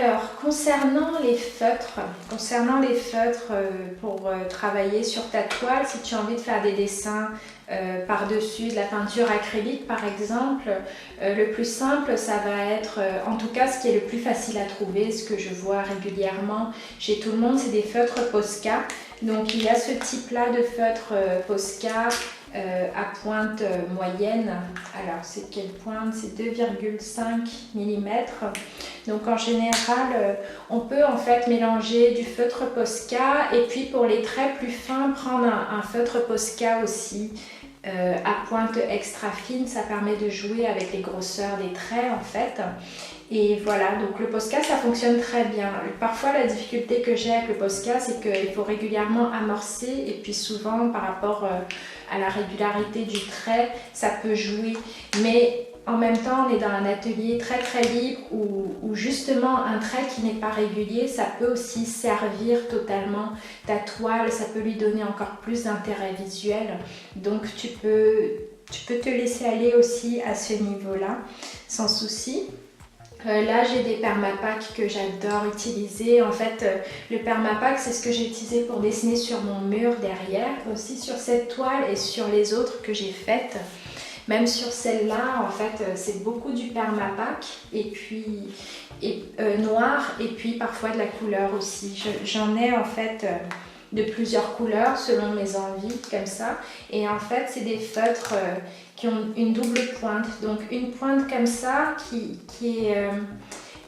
Alors, concernant les feutres pour travailler sur ta toile, si tu as envie de faire des dessins par-dessus de la peinture acrylique par exemple, le plus simple ça va être, en tout cas ce qui est le plus facile à trouver, ce que je vois régulièrement chez tout le monde, c'est des feutres Posca. Donc il y a ce type-là de feutre Posca à pointe moyenne. Alors c'est quelle pointe? C'est 2,5 mm. Donc en général, on peut en fait mélanger du feutre Posca et puis pour les traits plus fins, prendre un feutre Posca aussi à pointe extra fine. Ça permet de jouer avec les grosseurs des traits en fait. Et voilà, donc le Posca ça fonctionne très bien. Parfois la difficulté que j'ai avec le Posca, c'est qu'il faut régulièrement amorcer et puis souvent par rapport à la régularité du trait, ça peut jouer. Mais en même temps, on est dans un atelier très très libre où justement un trait qui n'est pas régulier, ça peut aussi servir totalement ta toile, ça peut lui donner encore plus d'intérêt visuel. Donc tu peux te laisser aller aussi à ce niveau-là, sans souci. Là j'ai des permapack que j'adore utiliser. En fait le permapack c'est ce que j'ai utilisé pour dessiner sur mon mur derrière, aussi sur cette toile et sur les autres que j'ai faites. Même sur celle-là en fait c'est beaucoup du permapack et puis noir et puis parfois de la couleur aussi. J'en ai en fait de plusieurs couleurs selon mes envies comme ça, et en fait c'est des feutres qui ont une double pointe, donc une pointe comme ça qui est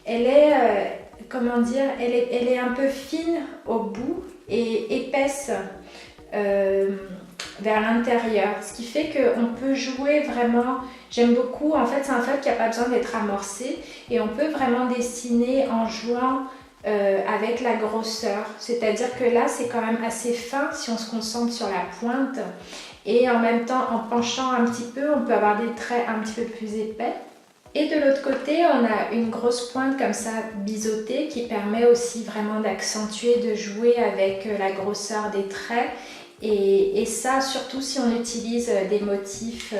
elle est comment dire, elle est un peu fine au bout et épaisse vers l'intérieur, ce qui fait qu'on peut jouer vraiment. J'aime beaucoup, en fait c'est un feutre qui n'a pas besoin d'être amorcé et on peut vraiment dessiner en jouant avec la grosseur, c'est-à-dire que là c'est quand même assez fin si on se concentre sur la pointe, et en même temps en penchant un petit peu on peut avoir des traits un petit peu plus épais. Et de l'autre côté on a une grosse pointe comme ça biseautée qui permet aussi vraiment d'accentuer, de jouer avec la grosseur des traits, et ça surtout si on utilise des motifs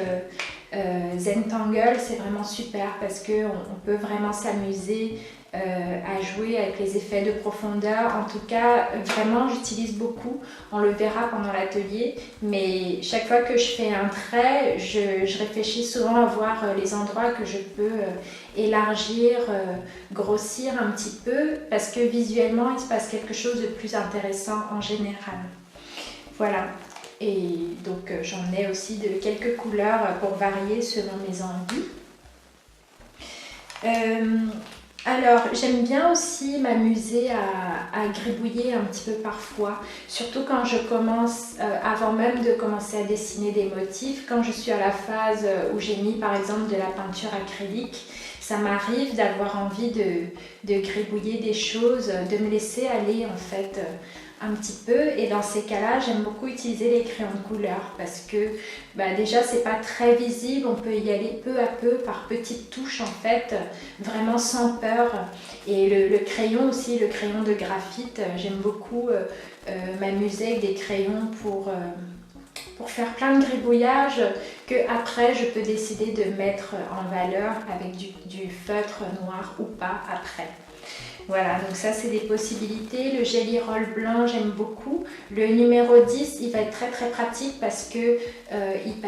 Zentangle, c'est vraiment super parce qu'on peut vraiment s'amuser à jouer avec les effets de profondeur. En tout cas, vraiment, j'utilise beaucoup. On le verra pendant l'atelier, mais chaque fois que je fais un trait, je réfléchis souvent à voir les endroits que je peux élargir, grossir un petit peu, parce que visuellement, il se passe quelque chose de plus intéressant en général. Voilà. Et donc, j'en ai aussi de quelques couleurs pour varier selon mes envies. Alors, j'aime bien aussi m'amuser à gribouiller un petit peu parfois, surtout quand je commence, avant même de commencer à dessiner des motifs, quand je suis à la phase où j'ai mis par exemple de la peinture acrylique, ça m'arrive d'avoir envie de gribouiller des choses, de me laisser aller en fait un petit peu, et dans ces cas-là, j'aime beaucoup utiliser les crayons de couleur parce que déjà c'est pas très visible, on peut y aller peu à peu par petites touches en fait, vraiment sans peur. Et le crayon aussi, le crayon de graphite, j'aime beaucoup m'amuser avec des crayons pour faire plein de gribouillages que après je peux décider de mettre en valeur avec du feutre noir ou pas après. Voilà, donc ça c'est des possibilités. Le Gelly Roll blanc, j'aime beaucoup. Le numéro 10, il va être très très pratique parce que il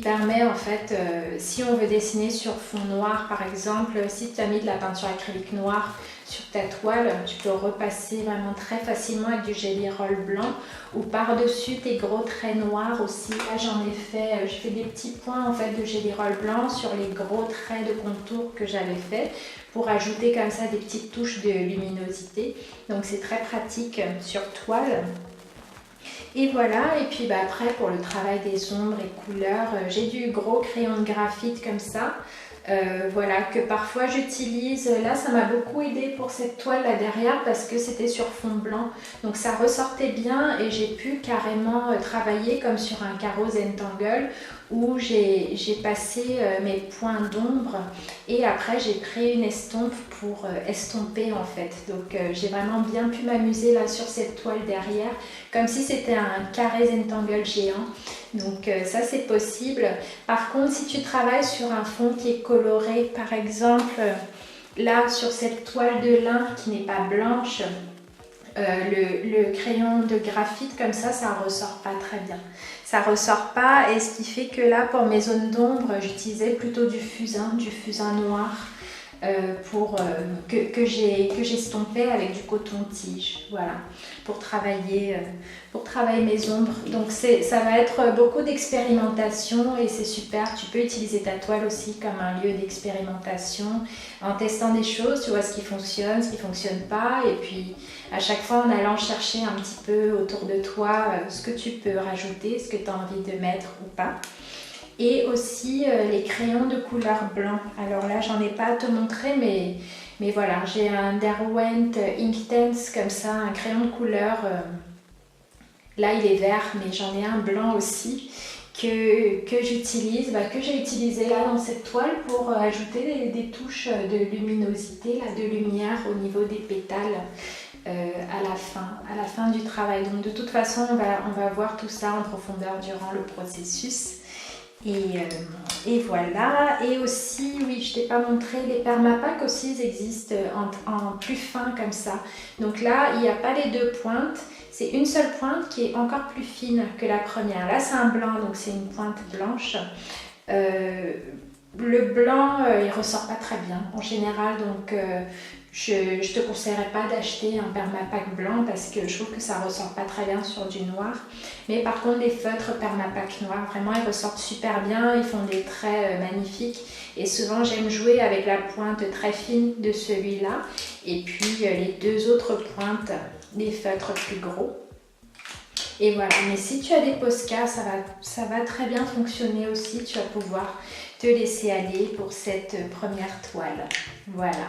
permet en fait, si on veut dessiner sur fond noir par exemple, si tu as mis de la peinture acrylique noire sur ta toile, tu peux repasser vraiment très facilement avec du Gelly Roll blanc, ou par-dessus tes gros traits noirs aussi. Là j'en ai fait, je fais des petits points en fait de Gelly Roll blanc sur les gros traits de contour que j'avais fait, pour ajouter comme ça des petites touches de luminosité. Donc c'est très pratique sur toile. Et voilà, et puis après pour le travail des ombres et couleurs, j'ai du gros crayon de graphite comme ça. Voilà, que parfois j'utilise. Là ça m'a beaucoup aidé pour cette toile là derrière parce que c'était sur fond blanc, donc ça ressortait bien et j'ai pu carrément travailler comme sur un carreau Zentangle où j'ai passé mes points d'ombre et après j'ai pris une estompe pour estomper en fait. Donc j'ai vraiment bien pu m'amuser là sur cette toile derrière, comme si c'était un carré Zentangle géant. Donc ça c'est possible. Par contre si tu travailles sur un fond qui est coloré, par exemple là sur cette toile de lin qui n'est pas blanche, le crayon de graphite comme ça ressort pas très bien. Ça ressort pas, et ce qui fait que là pour mes zones d'ombre j'utilisais plutôt du fusain noir que j'ai estompé avec du coton-tige, voilà, pour travailler mes ombres. Donc ça va être beaucoup d'expérimentation et c'est super. Tu peux utiliser ta toile aussi comme un lieu d'expérimentation en testant des choses, tu vois ce qui fonctionne, ce qui fonctionne pas, et puis à chaque fois en allant chercher un petit peu autour de toi ce que tu peux rajouter, ce que tu as envie de mettre ou pas. Et aussi les crayons de couleur blanc. Alors là, j'en ai pas à te montrer, mais voilà, j'ai un Derwent Inktense comme ça, un crayon de couleur. Là, il est vert, mais j'en ai un blanc aussi que j'utilise, que j'ai utilisé là dans cette toile pour ajouter des touches de luminosité, là, de lumière au niveau des pétales. À la fin du travail. Donc de toute façon, on va voir tout ça en profondeur durant le processus. Et voilà. Et aussi, oui, je t'ai pas montré, les permapak aussi, ils existent en plus fin comme ça. Donc là, il n'y a pas les deux pointes, c'est une seule pointe qui est encore plus fine que la première. Là, c'est un blanc, donc c'est une pointe blanche. Le blanc, il ressort pas très bien en général, donc je te conseillerais pas d'acheter un permapak blanc parce que je trouve que ça ressort pas très bien sur du noir. Mais par contre, les feutres permapak noirs, vraiment, ils ressortent super bien, ils font des traits magnifiques. Et souvent, j'aime jouer avec la pointe très fine de celui-là et puis les deux autres pointes des feutres plus gros. Et voilà, mais si tu as des Posca, ça va très bien fonctionner aussi. Tu vas pouvoir te laisser aller pour cette première toile. Voilà.